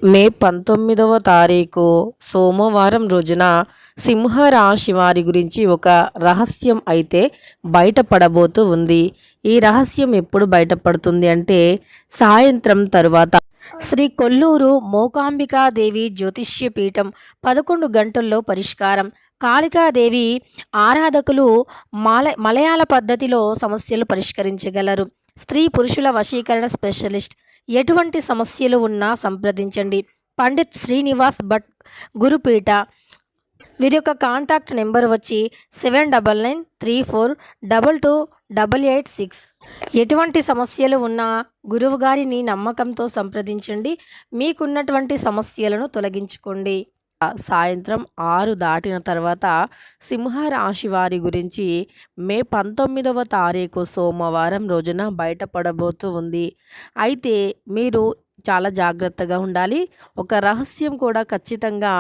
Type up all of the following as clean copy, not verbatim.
మే 19వ తారీఖు సోమవారం రోజున సింహరాశి వారి గురించి ఒక రహస్యం అయితే బయటపడబోతూ ఉంది. ఈ రహస్యం ఎప్పుడు బయటపడుతుంది అంటే సాయంత్రం తరువాత శ్రీ కొల్లూరు మూకాంబికాదేవి జ్యోతిష్య పీఠం 11 గంటల్లో పరిష్కారం. కాళికాదేవి ఆరాధకులు మలయాళ పద్ధతిలో సమస్యలు పరిష్కరించగలరు. స్త్రీ పురుషుల వశీకరణ స్పెషలిస్ట్. ఎటువంటి సమస్యలు ఉన్నా సంప్రదించండి. పండిత్ శ్రీనివాస్ భట్ గురుపీఠ. వీరి యొక్క కాంటాక్ట్ నెంబర్ వచ్చి 7934222886. ఎటువంటి సమస్యలు ఉన్నా గురువు గారిని నమ్మకంతో సంప్రదించండి. మీకున్నటువంటి సమస్యలను తొలగించుకోండి. సాయంత్రం 6 దాటిన తర్వాత సింహరాశి వారి గురించి మే 19వ తారీఖు సోమవారం రోజున బయటపడబోతూ ఉంది. అయితే మీరు చాలా జాగ్రత్తగా ఉండాలి. ఒక రహస్యం కూడా ఖచ్చితంగా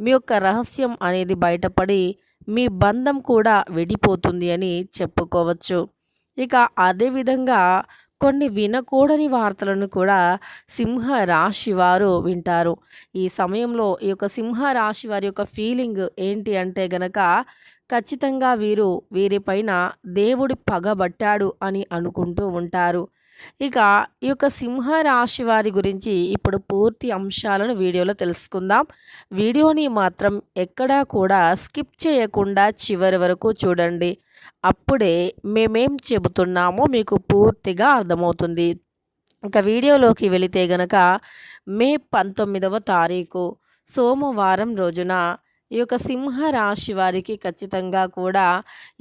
మీ యొక్క రహస్యం అనేది బయటపడి మీ బంధం కూడా విడిపోతుంది అని చెప్పుకోవచ్చు. ఇక అదేవిధంగా కొన్ని వినకూడని వార్తలను కూడా సింహ రాశి వారు వింటారు. ఈ సమయంలో ఈ యొక్క సింహ రాశి వారి యొక్క ఫీలింగ్ ఏంటి అంటే గనక ఖచ్చితంగా వీరిపైన దేవుడి పగబట్టాడు అని అనుకుంటూ ఉంటారు. ఇక ఈ యొక్క సింహ రాశి వారి గురించి ఇప్పుడు పూర్తి అంశాలను వీడియోలో తెలుసుకుందాం. వీడియోని మాత్రం ఎక్కడా కూడా స్కిప్ చేయకుండా చివరి వరకు చూడండి. అప్పుడే మేమేం చెబుతున్నామో మీకు పూర్తిగా అర్థమవుతుంది. ఇంకా వీడియోలోకి వెళితే గనక మే 19వ తారీఖు సోమవారం రోజున ఈ యొక్క సింహరాశి వారికి ఖచ్చితంగా కూడా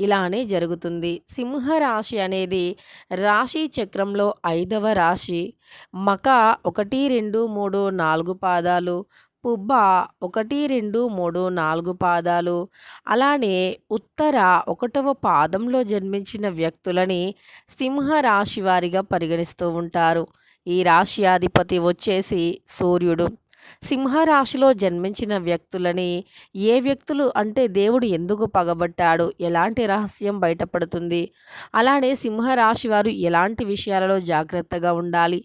ఇలానే జరుగుతుంది. సింహరాశి అనేది రాశి చక్రంలో 5వ రాశి. మక 1, 2, 3, 4 పాదాలు, పుబ్బ 1, 2, 3, 4 పాదాలు, అలానే ఉత్తర 1వ పాదంలో జన్మించిన వ్యక్తులని సింహరాశి వారిగా పరిగణిస్తూ ఉంటారు. ఈ రాశి అధిపతి వచ్చేసి సూర్యుడు. సింహరాశిలో జన్మించిన వ్యక్తులని ఏ వ్యక్తులు అంటే దేవుడు ఎందుకు పగబట్టాడు, ఎలాంటి రహస్యం బయటపడుతుంది, అలానే సింహరాశి వారు ఎలాంటి విషయాలలో జాగ్రత్తగా ఉండాలి,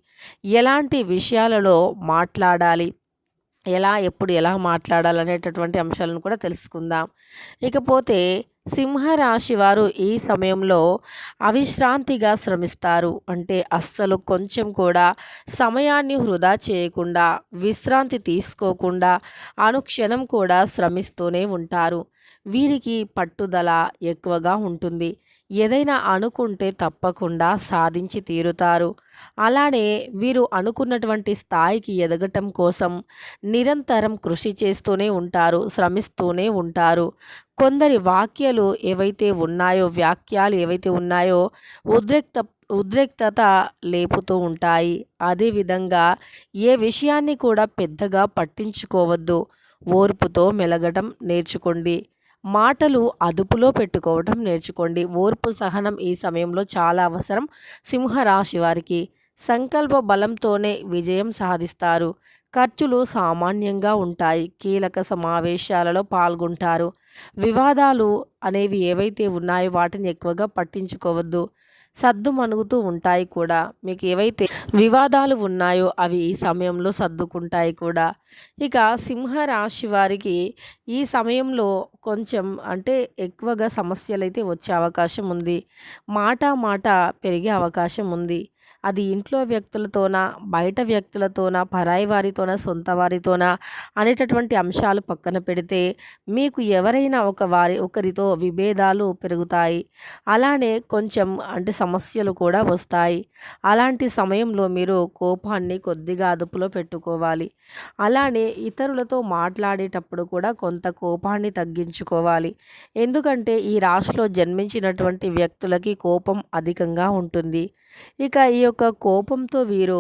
ఎలాంటి విషయాలలో మాట్లాడాలి, ఎప్పుడు ఎలా మాట్లాడాలనేటటువంటి అంశాలను కూడా తెలుసుకుందాం. ఇకపోతే సింహరాశి వారు ఈ సమయంలో అవిశ్రాంతిగా శ్రమిస్తారు. అంటే అస్సలు కొంచెం కూడా సమయాన్ని వృధా చేయకుండా, విశ్రాంతి తీసుకోకుండా అనుక్షణం కూడా శ్రమిస్తూనే ఉంటారు. వీరికి పట్టుదల ఎక్కువగా ఉంటుంది. ఏదైనా అనుకుంటే తప్పకుండా సాధించి తీరుతారు. అలానే వీరు అనుకున్నటువంటి స్థాయికి ఎదగటం కోసం నిరంతరం కృషి చేస్తూనే ఉంటారు, శ్రమిస్తూనే ఉంటారు. కొందరి వాక్యాలు ఏవైతే ఉన్నాయో ఉద్రిక్తత లేపుతూ ఉంటాయి. అదేవిధంగా ఏ విషయాన్ని కూడా పెద్దగా పట్టించుకోవద్దు. ఓర్పుతో మెలగటం నేర్చుకోండి. మాటలు అదుపులో పెట్టుకోవడం నేర్చుకోండి. ఓర్పు సహనం ఈ సమయంలో చాలా అవసరం. సింహరాశి వారికి సంకల్ప బలంతోనే విజయం సాధిస్తారు. ఖర్చులు సామాన్యంగా ఉంటాయి. కీలక సమావేశాలలో పాల్గొంటారు. వివాదాలు అనేవి ఏవైతే ఉన్నాయో వాటిని ఎక్కువగా పట్టించుకోవద్దు. సద్దుమణుగుతూ ఉంటాయి కూడా. మీకు ఏవైతే వివాదాలు ఉన్నాయో అవి ఈ సమయంలో సర్దుకుంటాయి కూడా. ఇక సింహరాశి వారికి ఈ సమయంలో కొంచెం అంటే ఎక్కువగా సమస్యలైతే వచ్చే అవకాశం ఉంది. మాట పెరిగే అవకాశం ఉంది. అది ఇంట్లో వ్యక్తులతోనా, బయట వ్యక్తులతోనా, పరాయి వారితోనా, సొంత వారితోనా అనేటటువంటి అంశాలు పక్కన పెడితే మీకు ఎవరైనా ఒకరితో విభేదాలు పెరుగుతాయి. అలానే కొంచెం అంటే సమస్యలు కూడా వస్తాయి. అలాంటి సమయంలో మీరు కోపాన్ని కొద్దిగా అదుపులో పెట్టుకోవాలి. అలానే ఇతరులతో మాట్లాడేటప్పుడు కూడా కొంత కోపాన్ని తగ్గించుకోవాలి. ఎందుకంటే ఈ రాశిలో జన్మించినటువంటి వ్యక్తులకి కోపం అధికంగా ఉంటుంది. ఇక ఈ యొక్క కోపంతో వీరు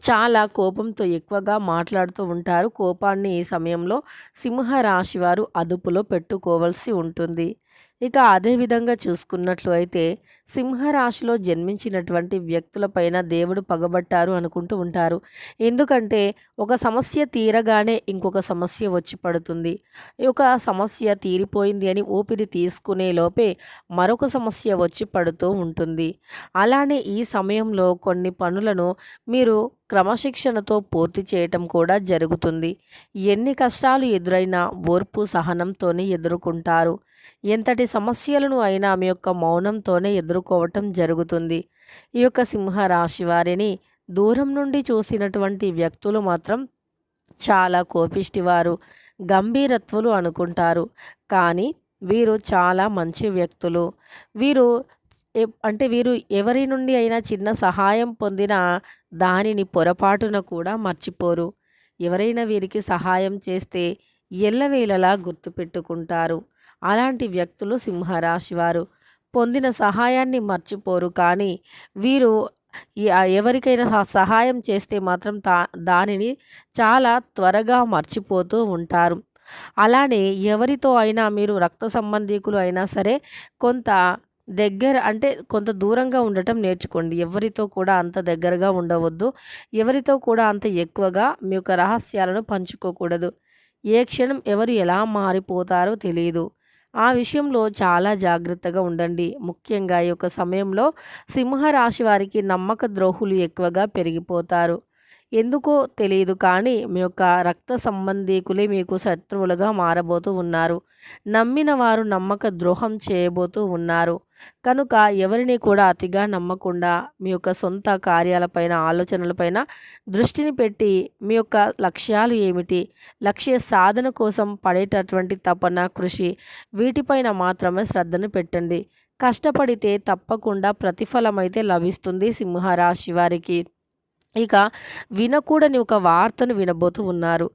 చాలా కోపంతో ఎక్కువగా మాట్లాడుతూ ఉంటారు. కోపాన్ని ఈ సమయంలో సింహరాశి వారు అదుపులో పెట్టుకోవాల్సి ఉంటుంది. ఇక అదేవిధంగా చూసుకున్నట్లు అయితే సింహరాశిలో జన్మించినటువంటి వ్యక్తులపైన దేవుడు పగబట్టారు అనుకుంటూ ఉంటారు. ఎందుకంటే ఒక సమస్య తీరగానే ఇంకొక సమస్య వచ్చి పడుతుంది. ఒక సమస్య తీరిపోయింది అని ఊపిరి తీసుకునే లోపే మరొక సమస్య వచ్చి పడుతూ ఉంటుంది. అలానే ఈ సమయంలో కొన్ని పనులను మీరు క్రమశిక్షణతో పూర్తి చేయటం కూడా జరుగుతుంది. ఎన్ని కష్టాలు ఎదురైనా ఓర్పు సహనంతోనే ఎదుర్కొంటారు. ఎంతటి సమస్యలను అయినా మీ యొక్క మౌనంతోనే ఎదుర్కోవటం జరుగుతుంది. ఈ యొక్క సింహరాశి వారిని దూరం నుండి చూసినటువంటి వ్యక్తులు మాత్రం చాలా కోపిష్టివారు, గంభీరత్వులు అనుకుంటారు. కానీ వీరు చాలా మంచి వ్యక్తులు. వీరు అంటే వీరు ఎవరి నుండి అయినా చిన్న సహాయం పొందినా దానిని పొరపాటున కూడా మర్చిపోరు. ఎవరైనా వీరికి సహాయం చేస్తే ఎల్లవేళలా గుర్తుపెట్టుకుంటారు. అలాంటి వ్యక్తులు సింహరాశి వారు. పొందిన సహాయాన్ని మర్చిపోరు. కానీ వీరు ఎవరికైనా సహాయం చేస్తే మాత్రం దానిని చాలా త్వరగా మర్చిపోతూ ఉంటారు. అలానే ఎవరితో అయినా మీరు రక్త సంబంధీకులు అయినా సరే కొంత అంటే కొంత దూరంగా ఉండటం నేర్చుకోండి. ఎవరితో కూడా అంత దగ్గరగా ఉండవద్దు. ఎవరితో కూడా అంత ఎక్కువగా మీ యొక్క రహస్యాలను పంచుకోకూడదు. ఏ క్షణం ఎవరు ఎలా మారిపోతారో తెలియదు. ఆ విషయంలో చాలా జాగ్రత్తగా ఉండండి. ముఖ్యంగా ఈ యొక్క సమయంలో సింహరాశి వారికి నమ్మక ద్రోహులు ఎక్కువగా పెరిగిపోతారు. ఎందుకో తెలియదు కానీ మీ యొక్క రక్త సంబంధీకులే మీకు శత్రువులుగా మారబోతూ ఉన్నారు. నమ్మిన వారు నమ్మక ద్రోహం చేయబోతూ ఉన్నారు. కనుక ఎవరిని కూడా అతిగా నమ్మకుండా మీ యొక్క సొంత కార్యాలపైన, ఆలోచనలపైన దృష్టిని పెట్టి మీ యొక్క లక్ష్యాలు ఏమిటి, లక్ష్య సాధన కోసం పడేటటువంటి తపన, కృషి వీటిపైన మాత్రమే శ్రద్ధను పెట్టండి. కష్టపడితే తప్పకుండా ప్రతిఫలమైతే లభిస్తుంది సింహరాశి వారికి. ఇక వినకూడని ఒక వార్తను వినబోతూ ఉన్నారు.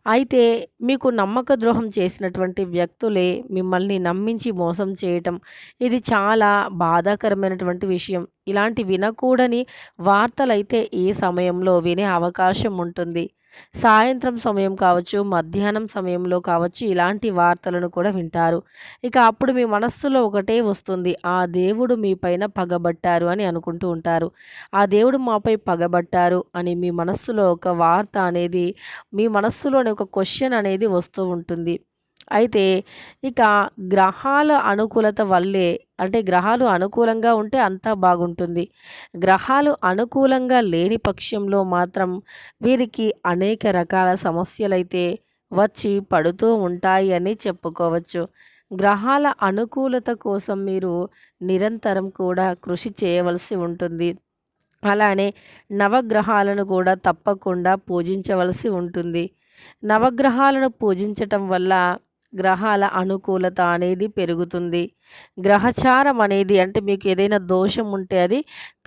అయితే మీకు నమ్మక ద్రోహం చేసినటువంటి వ్యక్తులే మిమ్మల్ని నమ్మించి మోసం చేయటం ఇది చాలా బాధాకరమైనటువంటి విషయం. ఇలాంటి వినకూడని వార్తలైతే ఈ సమయంలో వినే అవకాశం ఉంటుంది. సాయంత్రం సమయం కావచ్చు, మధ్యాహ్నం సమయంలో కావచ్చు ఇలాంటి వార్తలను కూడా వింటారు. ఇక అప్పుడు మీ మనస్సులో ఒకటే వస్తుంది. ఆ దేవుడు మీ పైన పగబట్టారు అని అనుకుంటూ ఉంటారు. ఆ దేవుడు మాపై పగబట్టారు అని మీ మనస్సులో ఒక వార్త అనేది, మీ మనస్సులోని ఒక క్వశ్చన్ అనేది వస్తూ ఉంటుంది. అయితే ఇక గ్రహాల అనుకూలత వల్లే అంటే గ్రహాలు అనుకూలంగా ఉంటే అంతా బాగుంటుంది. గ్రహాలు అనుకూలంగా లేని పక్షంలో మాత్రం వీరికి అనేక రకాల సమస్యలైతే వచ్చి పడుతూ ఉంటాయి అని చెప్పుకోవచ్చు. గ్రహాల అనుకూలత కోసం మీరు నిరంతరం కూడా కృషి చేయవలసి ఉంటుంది. అలానే నవగ్రహాలను కూడా తప్పకుండా పూజించవలసి ఉంటుంది. నవగ్రహాలను పూజించటం వల్ల గ్రహాల అనుకూలత అనేది పెరుగుతుంది. గ్రహచారం అనేది అంటే మీకు ఏదైనా దోషం ఉంటే అది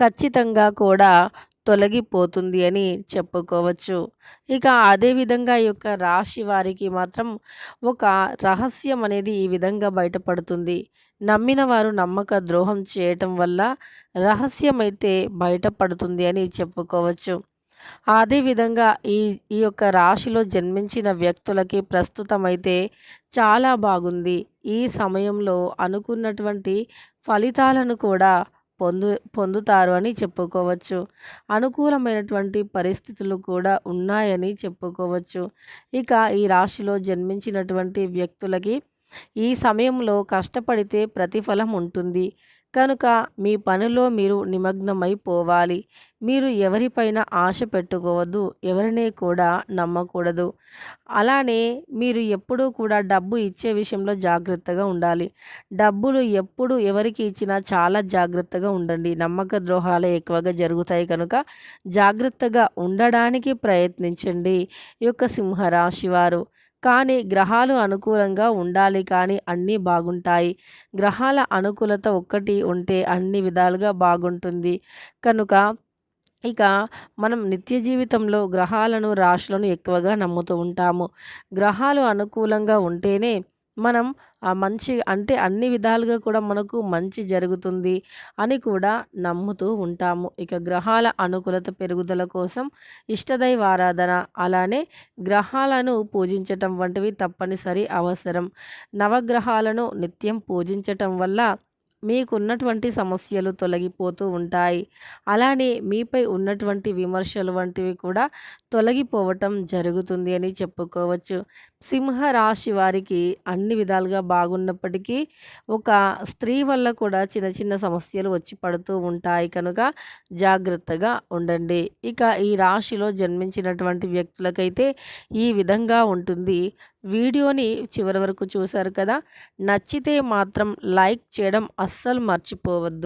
ఖచ్చితంగా కూడా తొలగిపోతుంది అని చెప్పుకోవచ్చు. ఇక అదేవిధంగా ఈ యొక్క రాశి వారికి మాత్రం ఒక రహస్యం అనేది ఈ విధంగా బయటపడుతుంది. నమ్మిన వారు నమ్మక ద్రోహం చేయటం వల్ల రహస్యమైతే బయటపడుతుంది అని చెప్పుకోవచ్చు. అదేవిధంగా ఈ ఈ యొక్క రాశిలో జన్మించిన వ్యక్తులకి ప్రస్తుతమైతే చాలా బాగుంది. ఈ సమయంలో అనుకున్నటువంటి ఫలితాలను కూడా పొందుతారు అని చెప్పుకోవచ్చు. అనుకూలమైనటువంటి పరిస్థితులు కూడా ఉన్నాయని చెప్పుకోవచ్చు. ఇక ఈ రాశిలో జన్మించినటువంటి వ్యక్తులకి ఈ సమయంలో కష్టపడితే ప్రతిఫలం ఉంటుంది. కనుక మీ పనిలో మీరు నిమగ్నమైపోవాలి. మీరు ఎవరిపైన ఆశ పెట్టుకోవద్దు. ఎవరిని కూడా నమ్మకూడదు. అలానే మీరు ఎప్పుడూ కూడా డబ్బు ఇచ్చే విషయంలో జాగ్రత్తగా ఉండాలి. డబ్బులు ఎప్పుడు ఎవరికి ఇచ్చినా చాలా జాగ్రత్తగా ఉండండి. నమ్మక ద్రోహాలే ఎక్కువగా జరుగుతాయి కనుక జాగ్రత్తగా ఉండడానికి ప్రయత్నించండి ఈ యొక్క సింహరాశి వారు. కానీ గ్రహాలు అనుకూలంగా ఉండాలి కానీ అన్నీ బాగుంటాయి. గ్రహాల అనుకూలత ఒక్కటి ఉంటే అన్ని విధాలుగా బాగుంటుంది. కనుక ఇక మనం నిత్య జీవితంలో గ్రహాలను, రాశులను ఎక్కువగా నమ్ముతూ ఉంటాము. గ్రహాలు అనుకూలంగా ఉంటేనే మనం మంచి అంటే అన్ని విధాలుగా కూడా మనకు మంచి జరుగుతుంది అని కూడా నమ్ముతూ ఉంటాము. ఇక గ్రహాల అనుకూలత పెరుగుదల కోసం ఇష్టదైవ ఆరాధన, అలానే గ్రహాలను పూజించటం వంటివి తప్పనిసరి అవసరం. నవగ్రహాలను నిత్యం పూజించటం వల్ల మీకున్నటువంటి సమస్యలు తొలగిపోతూ ఉంటాయి. అలానే మీపై ఉన్నటువంటి విమర్శలు వంటివి కూడా తొలగిపోవటం జరుగుతుంది అని చెప్పుకోవచ్చు. సింహ రాశి వారికి అన్ని విధాలుగా బాగున్నప్పటికీ ఒక స్త్రీ వల్ల కూడా చిన్న చిన్న సమస్యలు వచ్చి పడుతూ ఉంటాయి కనుక జాగ్రత్తగా ఉండండి. ఇక ఈ రాశిలో జన్మించినటువంటి వ్యక్తులకైతే ఈ విధంగా ఉంటుంది. వీడియోని చివరి వరకు చూశారు కదా! నచ్చితే మాత్రం లైక్ చేయడం అస్సలు మర్చిపోవద్దు.